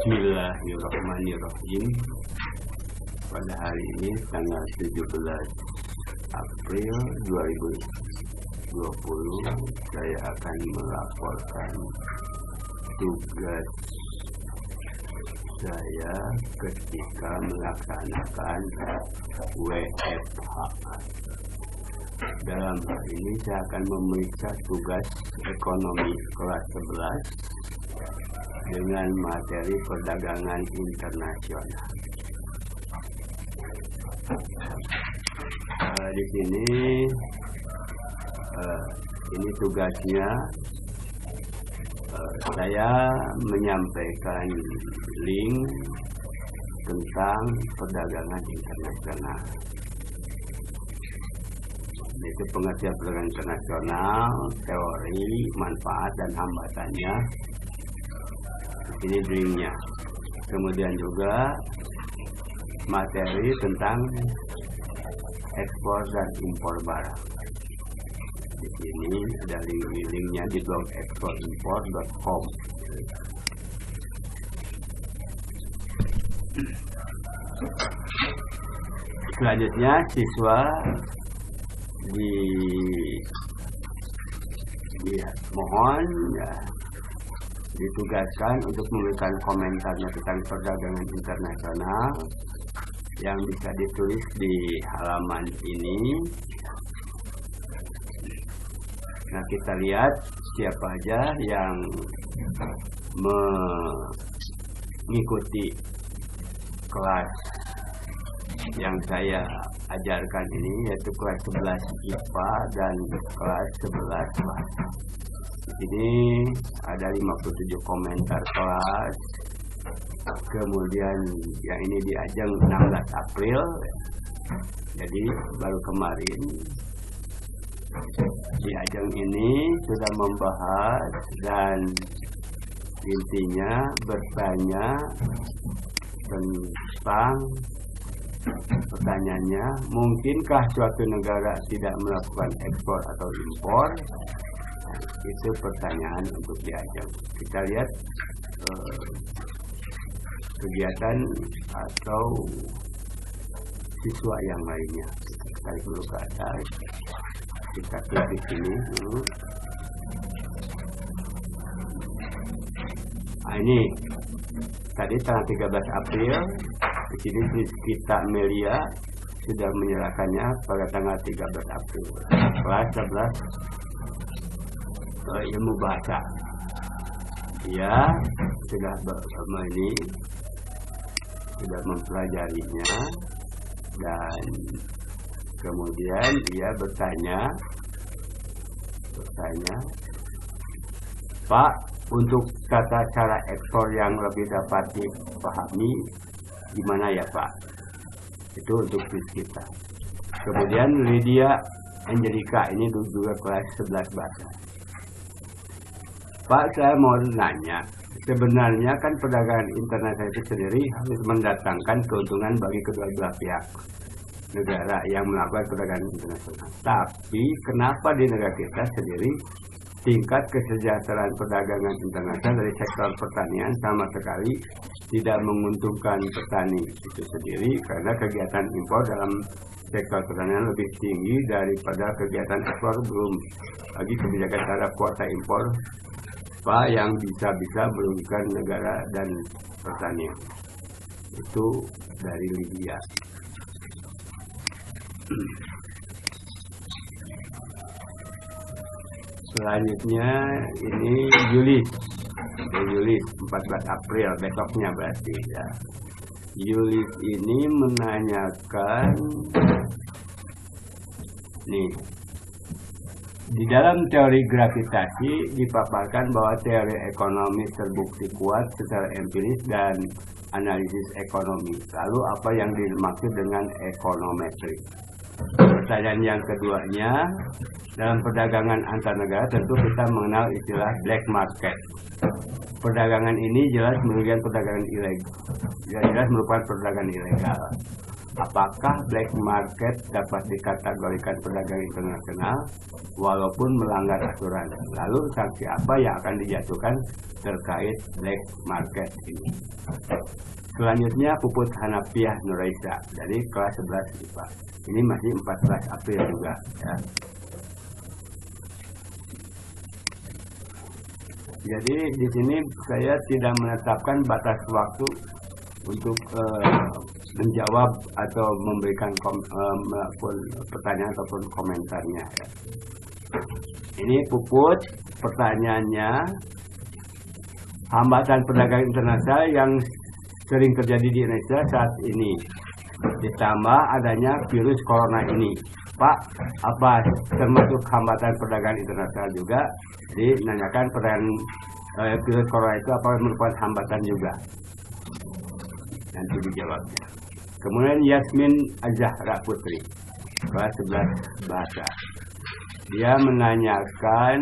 Bismillahirrahmanirrahim. Pada hari ini tanggal 17 April 2020 saya akan melaporkan tugas saya ketika melaksanakan WFH. Dalam hal ini saya akan memeriksa tugas ekonomi kelas 11 dengan materi perdagangan internasional. Di sini ini tugasnya, saya menyampaikan link tentang perdagangan internasional. Itu pengertian perdagangan internasional, teori, manfaat dan hambatannya. Ini linknya. Kemudian juga materi tentang ekspor dan impor barang. Di sini ada linknya di blog exportimport.com. Selanjutnya siswa mohon ditugaskan untuk memberikan komentarnya tentang perdagangan internasional yang bisa ditulis di halaman ini. Nah, kita lihat siapa aja yang mengikuti kelas yang saya ajarkan ini, yaitu kelas 11 IPA dan kelas 11 bahasa. Ini ada 57 komentar kelas. Kemudian yang ini di Ajeng 16 April. Jadi baru kemarin di Ajeng ini sudah membahas dan intinya bertanya tentang pertanyaannya, mungkinkah suatu negara tidak melakukan ekspor atau impor? Itu pertanyaan untuk diajak. Kita lihat kegiatan atau siswa yang lainnya. Tarik dulu ke atas. Kita klik di sini dulu. Nah, ini tadi tanggal 13 April. Di sini kita Melia sudah menyerahkannya pada tanggal 13 April. Kelas 11 ilmu bahasa. Ya, sudah bersama ini sudah mempelajarinya dan kemudian dia bertanya, Pak, untuk tata cara ekspor yang lebih dapat dipahami gimana ya Pak? Itu untuk kita. Kemudian Lydia Angelika, ini juga kelas 11 bahasa. Pak, saya mau nanya, sebenarnya kan perdagangan internasional itu sendiri harus mendatangkan keuntungan bagi kedua belah pihak negara yang melakukan perdagangan internasional. Tapi kenapa di negara kita sendiri tingkat kesejahteraan perdagangan internasional dari sektor pertanian sama sekali tidak menguntungkan petani itu sendiri, karena kegiatan impor dalam sektor pertanian lebih tinggi daripada kegiatan ekspor, belum lagi kebijakan terhadap kuota impor Pak yang bisa merugikan negara dan pertanian. Itu dari Lydia. Selanjutnya ini Yulis 14 April, besoknya berarti ya. Yulis ini menanyakan nih, di dalam teori gravitasi dipaparkan bahwa teori ekonomi terbukti kuat secara empiris dan analisis ekonomi. Lalu apa yang dimaksud dengan ekonometri? Pertanyaan yang keduanya, dalam perdagangan antar negara tentu kita mengenal istilah black market. Perdagangan ini jelas merugikan perdagangan ilegal. Jelas merupakan perdagangan ilegal. apakah black market dapat dikategorikan perdagangan internasional walaupun melanggar aturan? Lalu sanksi apa yang akan dijatuhkan terkait black market ini? Selanjutnya Puput Hanafiah Nuraisa dari kelas 11 IPA. Ini masih 14 April juga ya. Jadi di sini saya tidak menetapkan batas waktu untuk menjawab atau memberikan pertanyaan ataupun komentarnya ya. Ini Puput, pertanyaannya, hambatan perdagangan internasional yang sering terjadi di Indonesia saat ini ditambah adanya virus corona ini, Pak, apa termasuk hambatan perdagangan internasional juga? Jadi nanyakan perdagangan virus corona itu apa merupakan hambatan juga? Nanti dijawabnya. Kemudian Yasmin Azahra Putri, kelas 11 bahasa. Dia menanyakan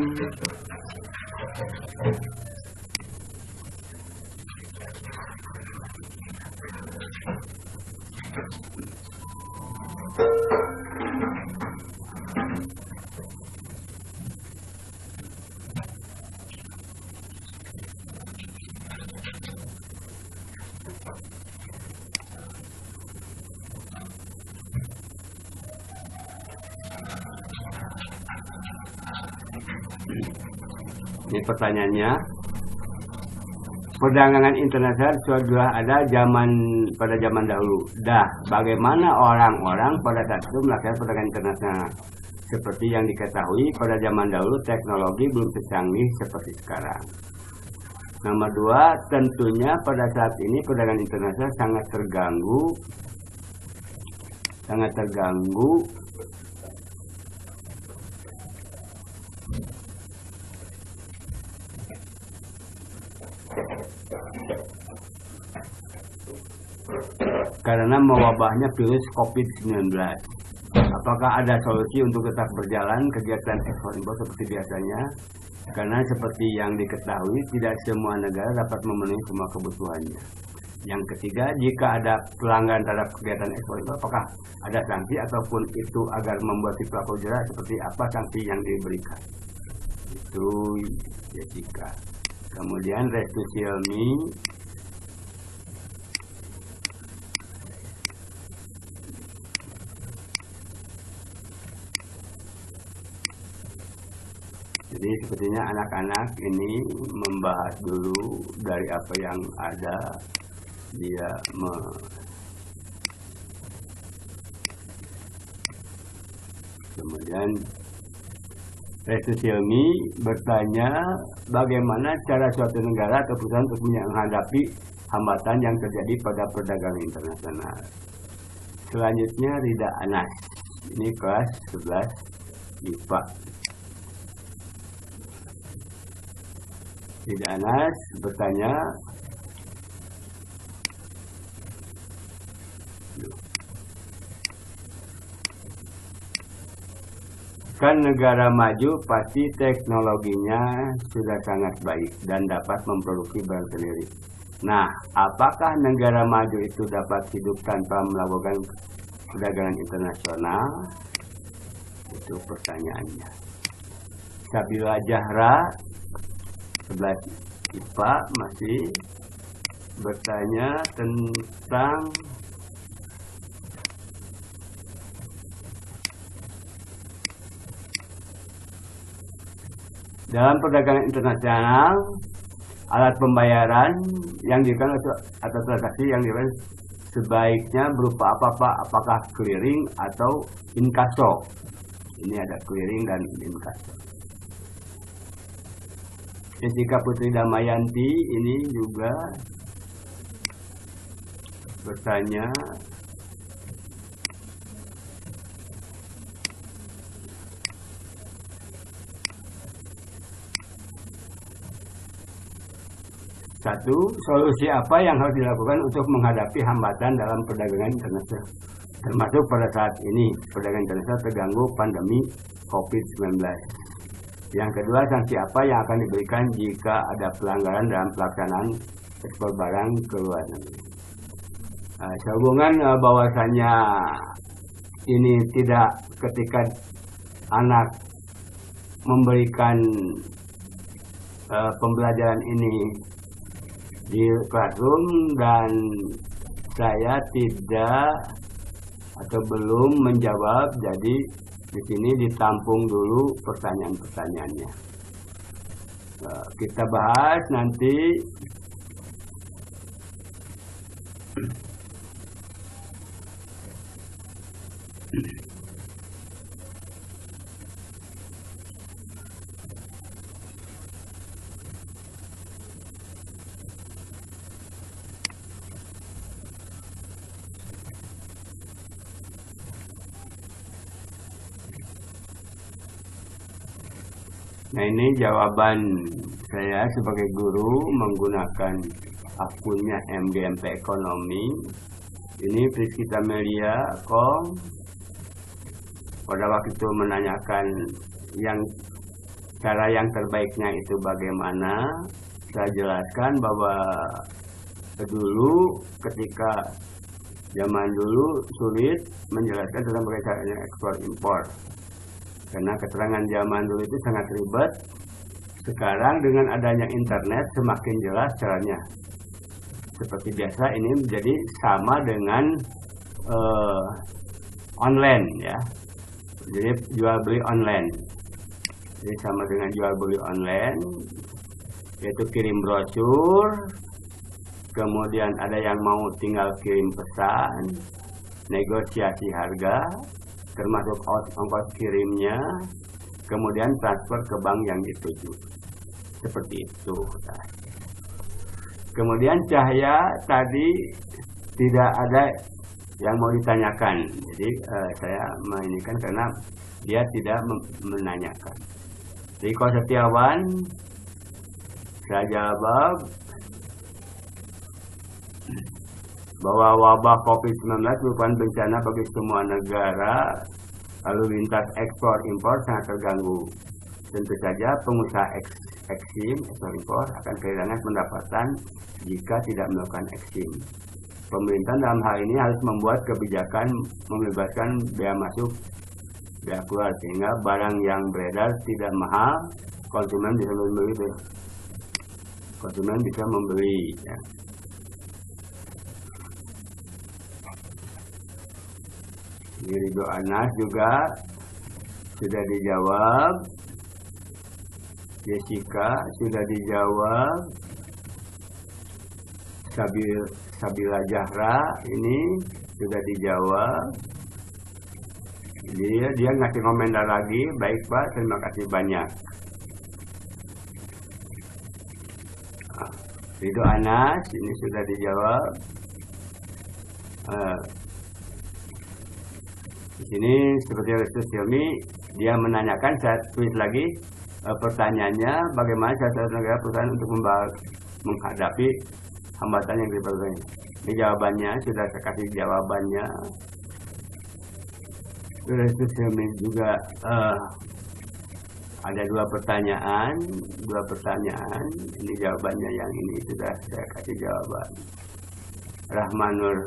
ini pertanyaannya, perdagangan internasional sudah ada pada zaman dahulu. Bagaimana orang-orang pada saat itu melakukan perdagangan internasional? Seperti yang diketahui pada zaman dahulu teknologi belum secanggih seperti sekarang. Nomor 2, tentunya pada saat ini perdagangan internasional sangat terganggu karena mewabahnya virus COVID-19. Apakah ada solusi untuk tetap berjalan kegiatan ekspor impor seperti biasanya? Karena seperti yang diketahui, tidak semua negara dapat memenuhi semua kebutuhannya. Yang ketiga, jika ada pelanggaran terhadap kegiatan ekspor impor, apakah ada sanksi ataupun itu agar membuat si pelaku jerah, seperti apa sanksi yang diberikan? Itu Jessica. Kemudian Restu Silmi, jadi sepertinya anak-anak ini membahas dulu dari apa yang ada, dia kemudian Restu Silmi bertanya bagaimana cara suatu negara atau perusahaan untuk menghadapi hambatan yang terjadi pada perdagangan internasional. Selanjutnya Rida Anas, ini kelas 11 IPA. Rida Anas bertanya, kan negara maju pasti teknologinya sudah sangat baik dan dapat memproduksi barang sendiri. Nah, apakah negara maju itu dapat hidup tanpa melakukan perdagangan internasional? Itu pertanyaannya. Sabila Jahra 11 IPA masih bertanya tentang dalam perdagangan internasional, alat pembayaran yang digunakan atau transaksi yang digunakan sebaiknya berupa apa Pak? Apakah clearing atau inkaso? Ini ada clearing dan inkaso. Jessica Putri Damayanti ini juga bertanya satu, solusi apa yang harus dilakukan untuk menghadapi hambatan dalam perdagangan internasional, termasuk pada saat ini perdagangan internasional terganggu pandemi COVID-19. Yang kedua, sanksi apa yang akan diberikan jika ada pelanggaran dalam pelaksanaan ekspor barang ke luar negeri. Sehubungan bahwasanya ini tidak ketika anak memberikan pembelajaran ini di classroom dan saya tidak atau belum menjawab, jadi di sini ditampung dulu pertanyaan-pertanyaannya. Kita bahas nanti. Nah, ini jawaban saya sebagai guru menggunakan akunnya MGMP Ekonomi. Ini Priskita Melia pada waktu itu menanyakan cara yang terbaiknya itu bagaimana. Saya jelaskan bahwa dulu ketika zaman dulu sulit menjelaskan tentang bagaimana caranya ekspor impor. Karena keterangan zaman dulu itu sangat ribet. Sekarang dengan adanya internet semakin jelas caranya. Seperti biasa ini menjadi sama dengan online ya. Jadi jual beli online. Jadi sama dengan jual beli online, yaitu kirim brosur. Kemudian ada yang mau tinggal kirim pesan, negosiasi harga, termasuk ongkos kirimnya, kemudian transfer ke bank yang dituju. Seperti itu. Kemudian Cahya tadi tidak ada yang mau ditanyakan, jadi saya mainkan karena dia tidak menanyakan. Riko Setiawan, saya jawab bahwa wabah COVID-19 merupakan bencana bagi semua negara, lalu lintas ekspor impor sangat terganggu. Tentu saja pengusaha eksim ekspor impor akan kehilangan pendapatan jika tidak melakukan eksim. Pemerintah dalam hal ini harus membuat kebijakan membebaskan bea masuk, bea keluar, sehingga barang yang beredar tidak mahal, konsumen bisa membeli. Ya. Ridho Anas juga sudah dijawab. Jessica sudah dijawab. Sabila Zahra ini sudah dijawab. Dia ngasih komentar lagi. Baik Pak, terima kasih banyak. Ridho Anas ini sudah dijawab. Di sini seperti Restu Silmi, dia menanyakan, saya tulis lagi pertanyaannya, bagaimana satu negara perusahaan untuk menghadapi hambatan yang diberikan. Ini jawabannya sudah saya kasih jawabannya. Restu Silmi juga ada dua pertanyaan. Ini jawabannya yang ini sudah saya kasih jawaban. Rahmanur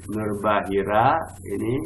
Nurbahira ini